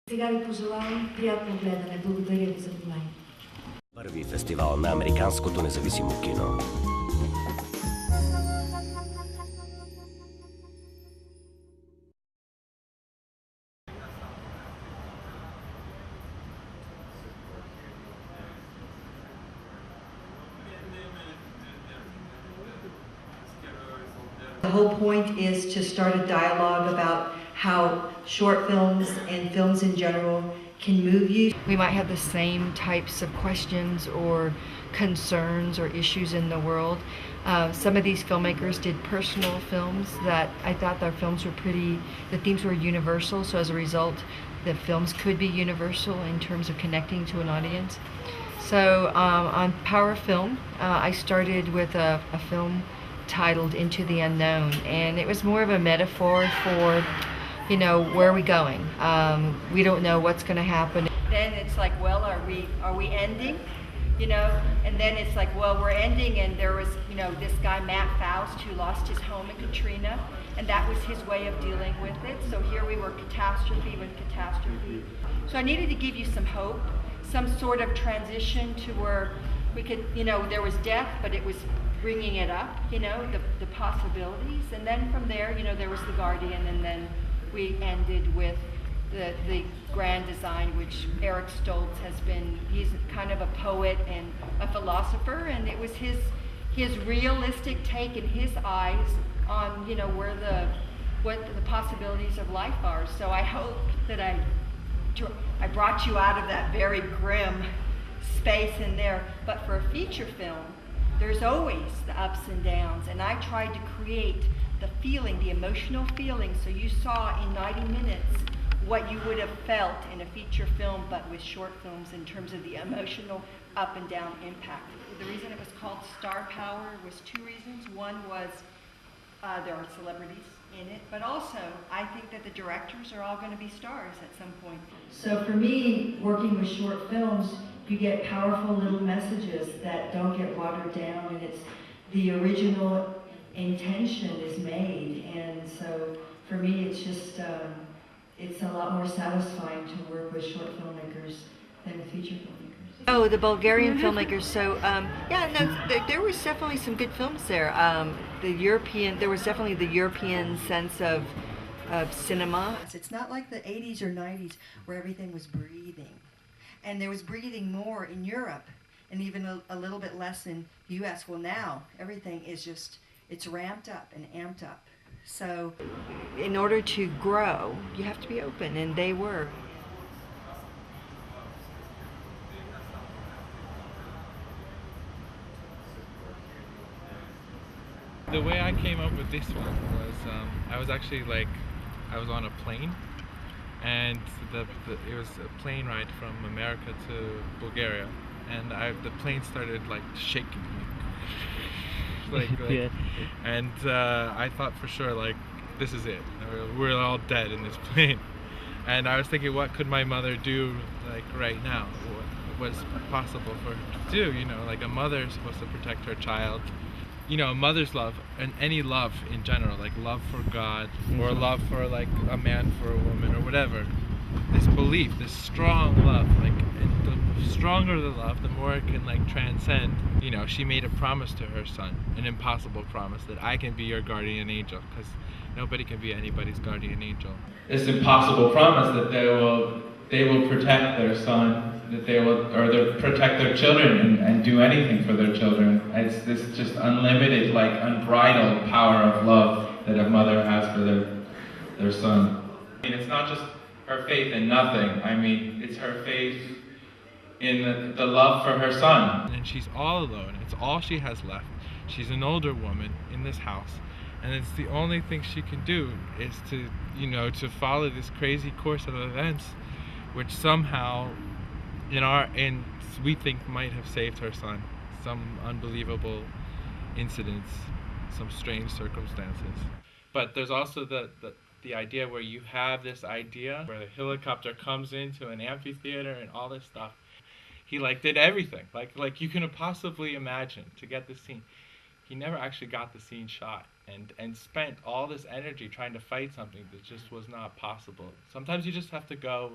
Сега ви пожелавам приятно гледане. Благодаря ви за вниманието. Първи фестивал на американското независимо кино. The whole point is to start a dialogue about how short films and films in general can move you. We might have the same types of questions or concerns or issues in the world. Some of these filmmakers did personal films that I thought their films were the themes were universal, so as a result, the films could be universal in terms of connecting to an audience. So on Power Film, I started with a film titled Into the Unknown, and it was more of a metaphor for, you know, where are we going? We don't know what's going to happen. Then it's like, well, are we ending? You know, and then it's like, well, we're ending, and there was, you know, this guy Matt Faust who lost his home in Katrina, and that was his way of dealing with it. So here we were, catastrophe with catastrophe. So I needed to give you some hope, some sort of transition to where we could, you know, there was death, but it was bringing it up, you know, the possibilities, and then from there, you know, there was The Guardian, and then we ended with the grand design, which Eric Stoltz has been. He's kind of a poet and a philosopher, and it was his realistic take in his eyes on, you know, what the possibilities of life are. So I hope that I brought you out of that very grim space in there. But for a feature film, there's always the ups and downs, and I tried to create the feeling, the emotional feeling, so you saw in 90 minutes what you would have felt in a feature film, but with short films in terms of the emotional up and down impact. The reason it was called Star Power was two reasons. One was there are celebrities in it, but also I think that the directors are all going to be stars at some point. So for me, working with short films, you get powerful little messages that don't get watered down, and it's the original intention is made, and so for me it's just it's a lot more satisfying to work with short filmmakers than with feature filmmakers. Oh, the Bulgarian filmmakers. So yeah, no, there was definitely some good films there. There was definitely the European sense of cinema. It's not like the 80s or 90s where everything was breathing. And there was breathing more in Europe, and even a little bit less in the US. Well, now everything is just, it's ramped up and amped up. So in order to grow, you have to be open, and they were. The way I came up with this one was I was actually I was on a plane, and it was a plane ride from America to Bulgaria, and the plane started shaking me. And I thought for sure this is it. We're all dead in this plane. And I was thinking, what could my mother do right now? What was possible for her to do? You know, a mother is supposed to protect her child. You know, a mother's love, and any love in general, love for God, or love for a man for a woman, or whatever. This belief, this strong love, and the stronger the love, the more it can transcend. You know, she made a promise to her son, an impossible promise, that I can be your guardian angel, because nobody can be anybody's guardian angel. This impossible promise that they will protect their son, that they'll protect their children and do anything for their children. It's this just unlimited, unbridled power of love that a mother has for their son. I mean, it's not just her faith in nothing. I mean, it's her faith in the love for her son. And she's all alone. It's all she has left. She's an older woman in this house, and it's the only thing she can do is to, you know, to follow this crazy course of events, which somehow we think might have saved her son. Some unbelievable incidents, some strange circumstances. But there's also the idea where you have this idea where the helicopter comes into an amphitheater and all this stuff. He did everything like you can possibly imagine to get the scene. He never actually got the scene shot, and spent all this energy trying to fight something that just was not possible. Sometimes you just have to go.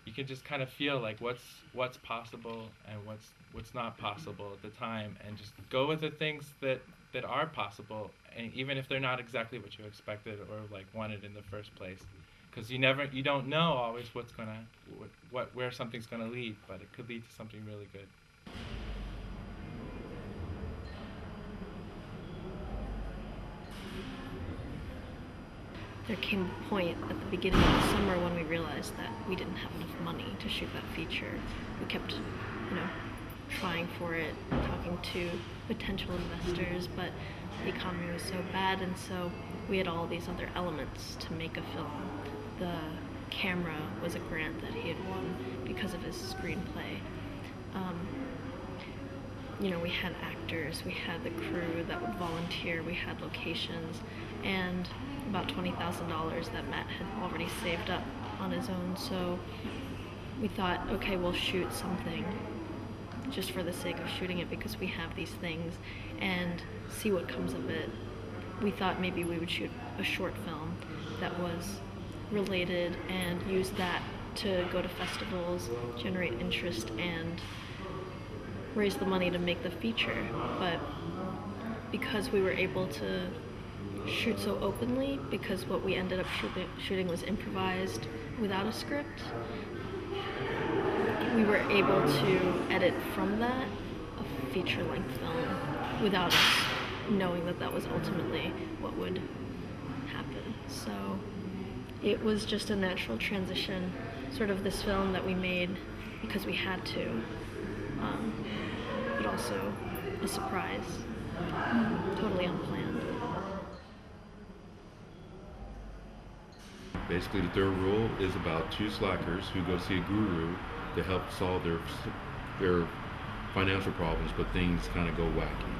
you can just kind of feel like what's possible and what's not possible at the time, and just go with the things that are possible, and even if they're not exactly what you expected or like wanted in the first place, because you don't know always where something's gonna lead, but it could lead to something really good. There came a point at the beginning of the summer when we realized that we didn't have enough money to shoot that feature. We kept, trying for it, talking to potential investors, but the economy was so bad, and so we had all these other elements to make a film. The camera was a grant that he had won because of his screenplay. We had actors, we had the crew that would volunteer, we had locations, and about $20,000 that Matt had already saved up on his own. So we thought, okay, we'll shoot something just for the sake of shooting it because we have these things, and see what comes of it. We thought maybe we would shoot a short film that was related and use that to go to festivals, generate interest, and raise the money to make the feature. But because we were able to shoot so openly, because what we ended up shooting was improvised without a script, we were able to edit from that a feature-length film without us knowing that was ultimately what would happen. So it was just a natural transition, sort of this film that we made because we had to, but also a surprise, totally unplanned. Basically, the third rule is about two slackers who go see a guru to help solve their financial problems, but things kind of go wacky.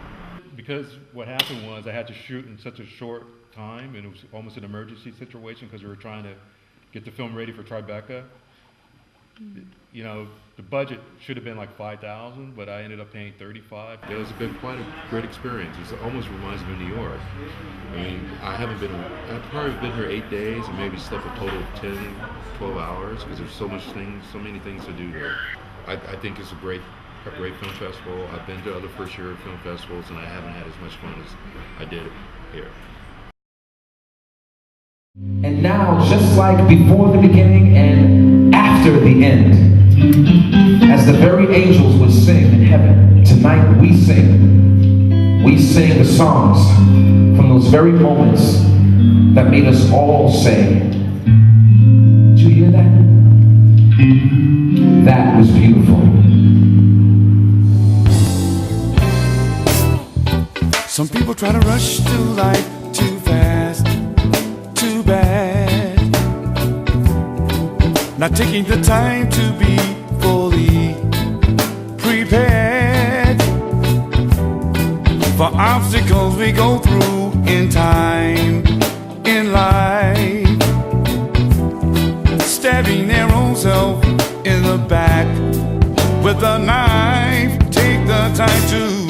Because what happened was I had to shoot in such a short time, and it was almost an emergency situation because we were trying to get the film ready for Tribeca. The budget should have been like $5,000, but I ended up paying $35,000. It has been quite a great experience. It almost reminds me of New York. I mean, I've probably been here 8 days and maybe slept a total of 10, 12 hours because there's so many things to do here. I think it's a great film festival. I've been to other first-year film festivals, and I haven't had as much fun as I did here. And now, just like before the beginning and after the end, as the very angels would sing in heaven, tonight we sing. We sing the songs from those very moments that made us all say, "Did you hear that? That was beautiful." Some people try to rush through life too fast, too bad, not taking the time to be fully prepared for obstacles we go through in time, in life, stabbing their own self in the back with a knife. Take the time to